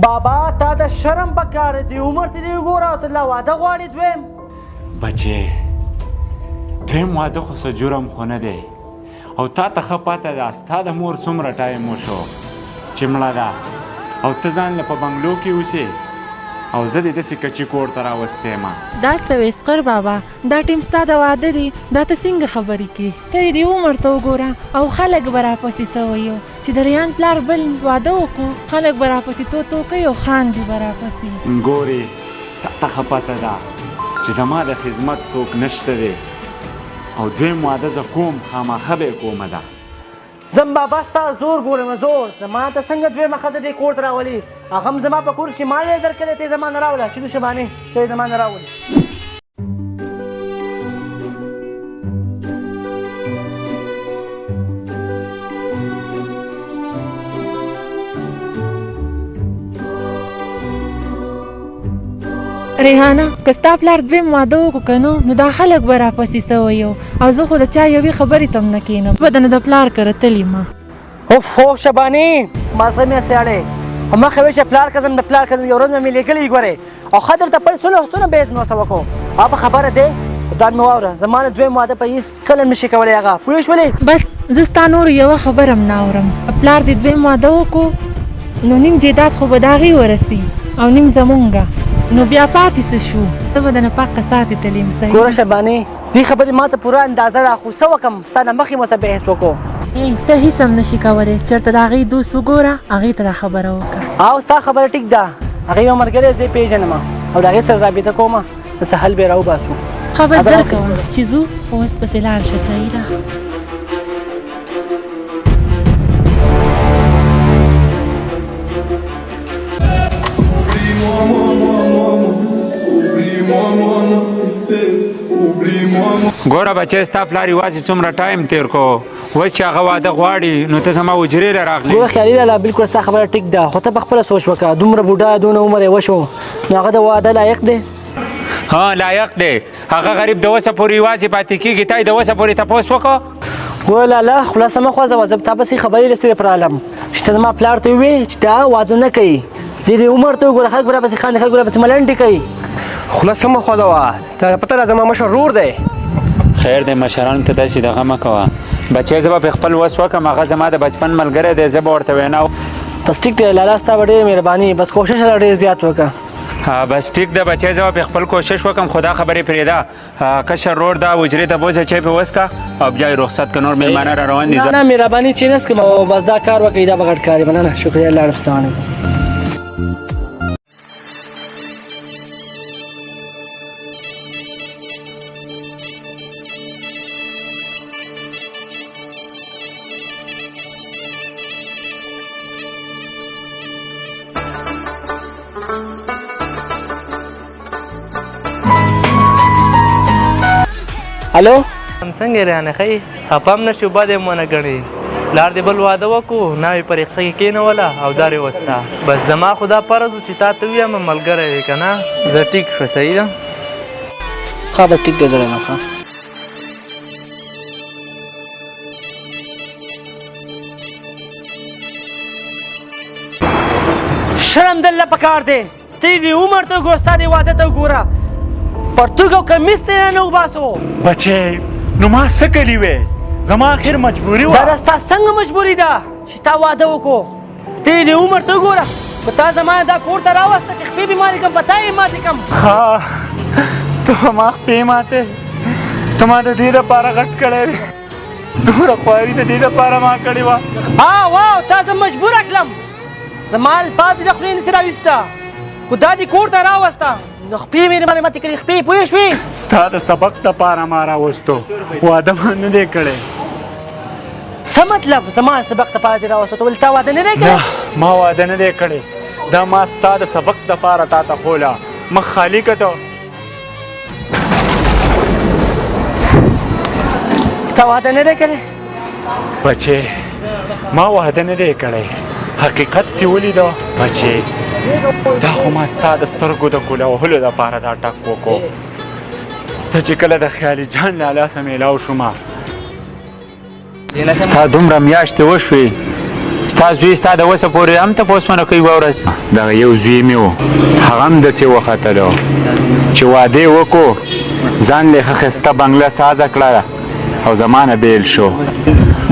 بابا تا د شرم پکار دی عمر ته دی وګوره او ته لا واده غواړې دویم بچې دویم واده خو څه جرم خو نه دی او تا ته ښه پته ده ستا د مور څومره ټایم وشو چې مړه ده او ته ځان له په بنګلو کې اوسې او زه دې داسې کچي کور ته راوستی یم دا څه ویسقر بابا دا ټیم ستا د واده دی دا ته څنګه خبرې کوې ته یې د عمر ته وګوره او خلک به راپسې څه وایو چې د ریان پلار بل واده وکړو خلک به راپسې تو کوي او خاندي به راپسې ګورې تا ته ښه پته ده چې زما د خدمت څوک نشته دی او دویم واده زه کوم خامخه به یې کومه ده زم بابا ستا زور ګورم زور زما ته څنګه دویمه ښځه دې کور ته راولي هغه هم زما په کور کښې مال یې درکړی ته یې زما نه راوله چې شبانې ته یې زما نه راولي ریحانه که ستا پلار دویم واده وکړو که نو دا خلک به راپسې څه وایو او زه خو د چا یوې خبرې ته هم نه کښېنم به د نه د پلار کره تلي ما اوف هو شبانې ما زه مې سیاړې هماغه وې چې پلار که ځم د پلار که ځم یو ورځ مې لیږلي ګورې او ښه درته پل څونه بیز نو څه وکړو هغه خبره دی دا مې واوره زما نه دویم واده په هېڅ کله نه شي کولی هغه پوه شولې بس زه ستا نور یوه خبره هم نه اورم پلار دې دویم واده وکړو نو نیم جیدات خو به د هغې ورسي او نیم زمونږه نو بیا پاتې څه شو ته به د نه پاکه ساتې تلیم صحیح ګوره شبانې دې خبرې ما ته پوره اندازه را خو څه وکړم ستا نه مخکې مو څه بحث وکړو ته هېڅ هم نشي کولی چېرته د هغې دوست وګوره هغې ته دا خبره وکړه او ستا خبره ټیک ده هغې یو ملګری زه یې پېژنم او د هغې سره رابطه کوم نو څه حل به یې راوباسو ښه بس زر کوه چې ځو اوس پسې لاړ شه صحیح ده ګوره بچی ستا پلار یوازې څومره ټایم تېر کو اوس چې هغه واده غواړي نو ته زما حجرې له راغلې ګوره خیالي لاله بلکل ستا خبره ټیک ده خو ته په خپله سوچ وکړه دومره بوډا دونه عمر یې وشو نو هغه د واده لایق دی ها لایق دی هغه غریب د وسه پورې یوازې پاتې کېږي تا یې د وسه پورې تپوس وکړه ګوره لاله خلاصه مه خوځوه زه تا پسې خبرې رسېدې پر عالم چې ته زما پلار ته ووایې چې دا واده نه کوي دې عمر ته وګوره خلک به راپسې خاندي خلک به راپسې ملنډې کوي خلاصه مه خوځوه تا پته ده زما مشر ورور دی خیر دی مشرانو ته داسې دغه مه کوه بچی زه به په خپل وس وکړم هغه زما د بچپن ملګری دی زه به ورته وینا بس ټیک دی لاله ستا به ډېره مهرباني بس کوشش لا ډېر زیات وکړه بس ټیک ده بچی زه به په خپل کوشش وکړم خو دا خبرې پرېږده کشر رور دا حجرې ته بوځه چای پې وڅښه او بیا یې رخصت که نور مېلمانه را روان دي نه مهرباني چې نس کوم او بس دا کار وکړئ دا به غټ کار یې مننه شکریه لاړم السلام علیکم الو هم څنګه ریانه ښه یې خفه هم نه شو بد یې ونه ګڼې پلار دې بل واده وکړو ناوې په رخصه کې کېنوله او دا یې وسته بس زما خو دا فرض و چې تا ته ووایم ملګری وې که نه زه ټیک شوه صحیح ده ښه بس ټیک دی درنه ښه شرم دلته پکار دی ته دې عمر ته وګوره ستا دې واده ته وګوره پرتوګ او کمیس ته نه وباسو بچی نو ما څه کړي وې زما اخر مجبوري وه دا ستا څنګه مجبوري ده چې تا واده وکړو ته دې عمر ته وګوره په تا زما دا کور ته راوسته چې خپې بې ماتې کړم په تا یې ماتې کړم ښه ته ما خپې ماتې ته ما د دې دپاره غټ کړی وې دومره خواري د دې دپاره ما کړې وه واو تا زه مجبوره کړم زما پاتې د خولې نسې راویسته خو دا دې کور ته راوسته نو خپې مې باندې ماتې کړې خپې پوه شوې ستا د سبق دپاره ما راوستو واده ما نه دی کړی څه مطلب زما سبق دپاره دې راوسته ته ولې تا واده نه دی کړی ما واده نه دی کړی دا ما ستا د سبق دپاره تا ته خوله مخ خالي که ته تا واده نه دی کړی بچې ما واده نه دی کړی حقیقت دې ولیده بچې دا خو ما ستا د سترګو د ګوله وهلو دپاره دا ټک وکړو ته چې کله د خیالي جان لالا سره میلاو شومه ستا دومره میاشتې وشوې ستا زوی ستا د وسه پورې هم تپوس ونه کوي یوه ورځ دغه یو زوی مې و هغه هم داسې وختلو چې واده یې وکړو ځان یې ښه ښایسته بنګله سازه کړه او زما نه بیل شو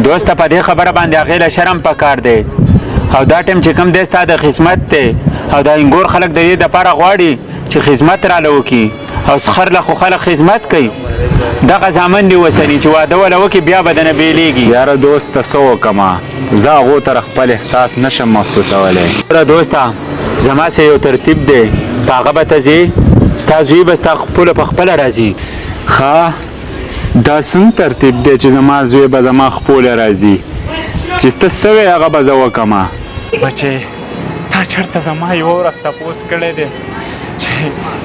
دوسته په دې خبره باندې هغې له شرم پکار دی او دا ټیم چې کوم دی ستا د خدمت دی او دا انګور خلک د دې دپاره غواړي چې خدمت راله وکړي او سخر له خو خلک خدمت کوي دغه زامن دي وسني چې واده وله وکړي بیا به دنه بیلیږي یاره دوسته څه وکړمه زه هغو تر خپل احساس نشم محسوسولی ګوره دوسته زما سه یو ترتیب دی په هغه به ته ځې ستا زوی به ستا خپله په خپله راځي ښه دا څنګه ترتیب دی چې زما زوی به زما خپله راځي چې ته څه وې هغه به زه وکړمه بچې تا چېرته زما یوه ورځ تپوس کړی دی چې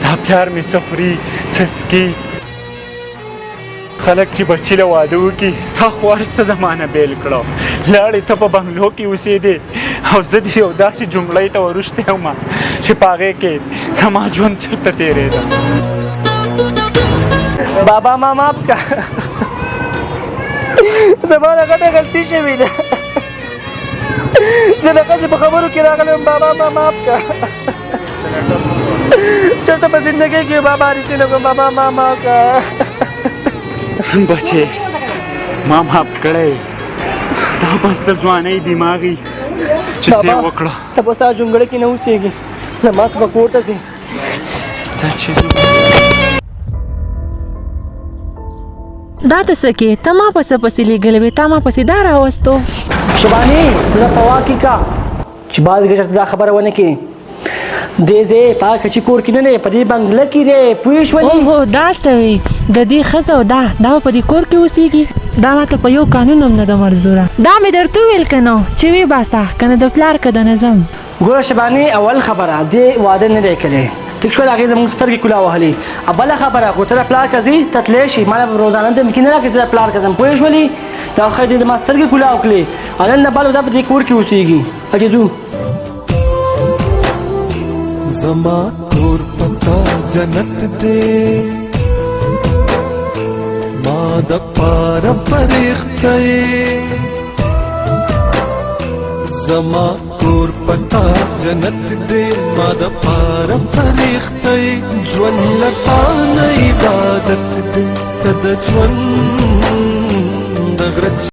دا پلار مې څه خوري څه څکي خلک چې بچي له واده وکړي تا خو هر څه زما نه بیل کړو لاړې ته په بنګلو کې اوسېدې او زه دې یو داسې جملې ته وروستی یم چې په هغې کې زما ژوند چېرته تېرېده بابا ما معاف کا زما نه غټه غلطي شوې ده زه د ښځې په خبرو کې راغلی یم بابا ما معاف کا چېرته په زندګۍ کې بابا رسي نه کړم بابا ما معاف کا بچې ما معاف کړی دا بس د ځوانۍ دماغي چې څه یې وکړه ته به ستا جونګړه کې نه اوسېږي زما څخه به کور ته ځې ځه چې دا ته څه کې ته ما پسې پسې لېږلی وې تا ما پسې دا راوستو شباني زړه په واکې کا چې بعد کې چېرته دا خبره ونه کړې دې ځای په هغه کچي کور کې نه دی په دې بنګله کې دی پوه شولې اوهو دا څه وې د دې ښځه او دا به په دې کور کې اوسېږي دا ماته په یو قانون هم نه ده منظوره دا مې درته وویل که نه چې ویې باسه که نه د پلار که د نظم ګوره شباني اول خبره دې واده نه دی کړی ټیک شول هغې زموږ سترګې کلا وهلې او بله خبره خو ته د پلار که ځې ته تلی شي ما له روزانه ته ممکن نه راکړې چې د پلار که ځم پوه شولې دا خو دې زما سترګې کلا وکړې او نن نه بل دا په دې کور کې اوسېږي چې ځو زما کور پتا جنت دے ما د پاره فرښتې زما کور پتا جنت دے ما د پاره فرښتې ژوند لتا نه عبادت دے ته د ژوند د غرت